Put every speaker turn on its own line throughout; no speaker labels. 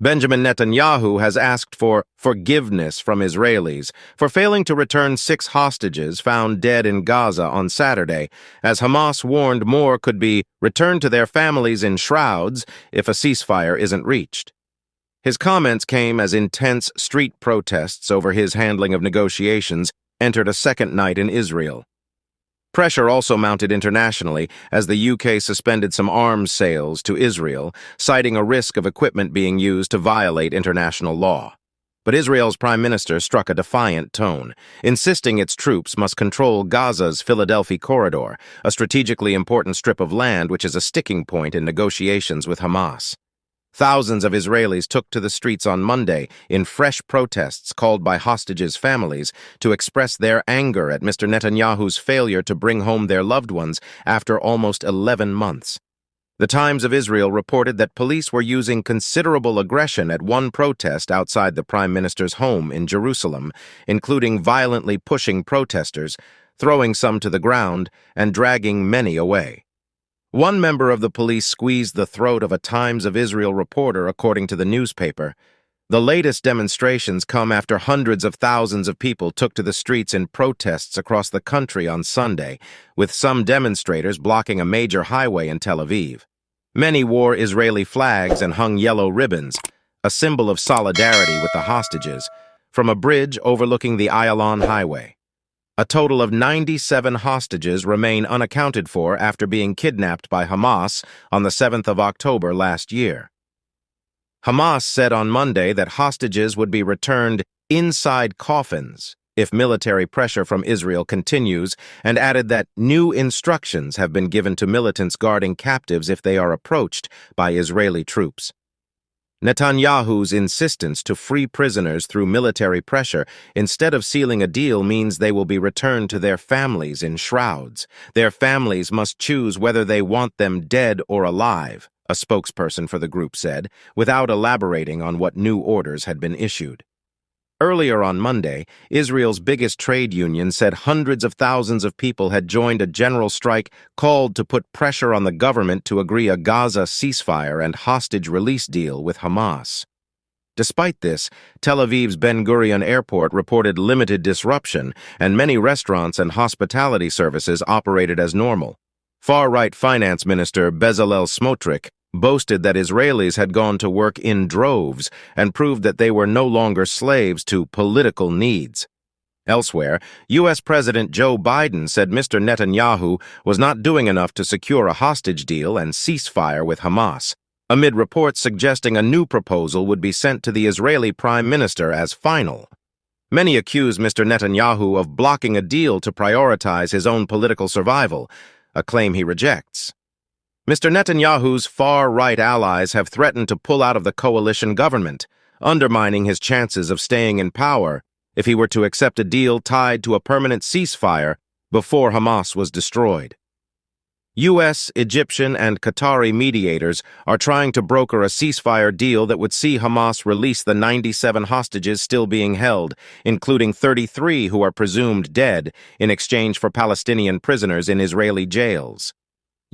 Benjamin Netanyahu has asked for forgiveness from Israelis for failing to return 6 hostages found dead in Gaza on Saturday, as Hamas warned more could be returned to their families in shrouds if a ceasefire isn't reached. His comments came as intense street protests over his handling of negotiations entered a second night in Israel. Pressure also mounted internationally as the UK suspended some arms sales to Israel, citing a risk of equipment being used to violate international law. But Israel's Prime Minister struck a defiant tone, insisting its troops must control Gaza's Philadelphi corridor, a strategically important strip of land which is a sticking point in negotiations with Hamas. Thousands of Israelis took to the streets on Monday in fresh protests called by hostages' families to express their anger at Mr. Netanyahu's failure to bring home their loved ones after almost 11 months. The Times of Israel reported that police were using considerable aggression at one protest outside the Prime Minister's home in Jerusalem, including violently pushing protesters, throwing some to the ground, and dragging many away. One member of the police squeezed the throat of a Times of Israel reporter, according to the newspaper. The latest demonstrations come after hundreds of thousands of people took to the streets in protests across the country on Sunday, with some demonstrators blocking a major highway in Tel Aviv. Many wore Israeli flags and hung yellow ribbons, a symbol of solidarity with the hostages, from a bridge overlooking the Ayalon highway. A total of 97 hostages remain unaccounted for after being kidnapped by Hamas on the 7th of October last year. Hamas said on Monday that hostages would be returned inside coffins if military pressure from Israel continues, and added that new instructions have been given to militants guarding captives if they are approached by Israeli troops. Netanyahu's insistence to free prisoners through military pressure instead of sealing a deal means they will be returned to their families in shrouds. Their families must choose whether they want them dead or alive, a spokesperson for the group said, without elaborating on what new orders had been issued. Earlier on Monday, Israel's biggest trade union said hundreds of thousands of people had joined a general strike called to put pressure on the government to agree a Gaza ceasefire and hostage release deal with Hamas. Despite this, Tel Aviv's Ben Gurion Airport reported limited disruption, and many restaurants and hospitality services operated as normal. Far-right Finance Minister Bezalel Smotrich boasted that Israelis had gone to work in droves and proved that they were no longer slaves to political needs. Elsewhere, U.S. President Joe Biden said Mr. Netanyahu was not doing enough to secure a hostage deal and ceasefire with Hamas, amid reports suggesting a new proposal would be sent to the Israeli Prime Minister as final. Many accuse Mr. Netanyahu of blocking a deal to prioritize his own political survival, a claim he rejects. Mr. Netanyahu's far-right allies have threatened to pull out of the coalition government, undermining his chances of staying in power if he were to accept a deal tied to a permanent ceasefire before Hamas was destroyed. U.S., Egyptian, and Qatari mediators are trying to broker a ceasefire deal that would see Hamas release the 97 hostages still being held, including 33 who are presumed dead, in exchange for Palestinian prisoners in Israeli jails.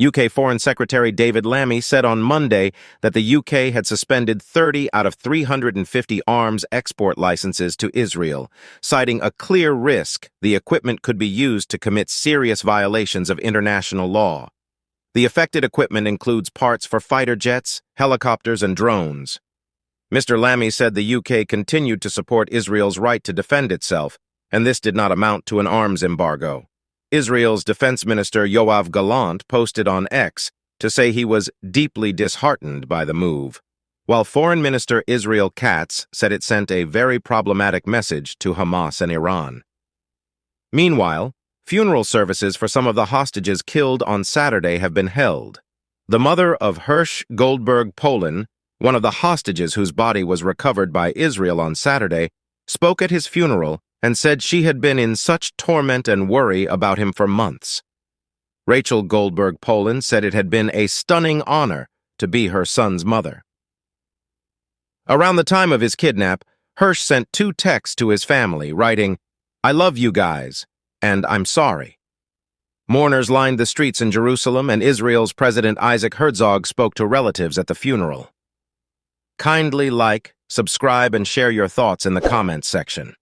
UK Foreign Secretary David Lammy said on Monday that the UK had suspended 30 out of 350 arms export licenses to Israel, citing a clear risk the equipment could be used to commit serious violations of international law. The affected equipment includes parts for fighter jets, helicopters, and drones. Mr. Lammy said the UK continued to support Israel's right to defend itself, and this did not amount to an arms embargo. Israel's Defense Minister Yoav Gallant posted on X to say he was deeply disheartened by the move, while Foreign Minister Israel Katz said it sent a very problematic message to Hamas and Iran. Meanwhile, funeral services for some of the hostages killed on Saturday have been held. The mother of Hirsch Goldberg Polin, one of the hostages whose body was recovered by Israel on Saturday, spoke at his funeral and said she had been in such torment and worry about him for months. Rachel Goldberg Polin said it had been a stunning honor to be her son's mother. Around the time of his kidnap, Hirsch sent 2 texts to his family, writing, "I love you guys, and I'm sorry." Mourners lined the streets in Jerusalem, and Israel's President Isaac Herzog spoke to relatives at the funeral. Kindly like, subscribe, and share your thoughts in the comments section.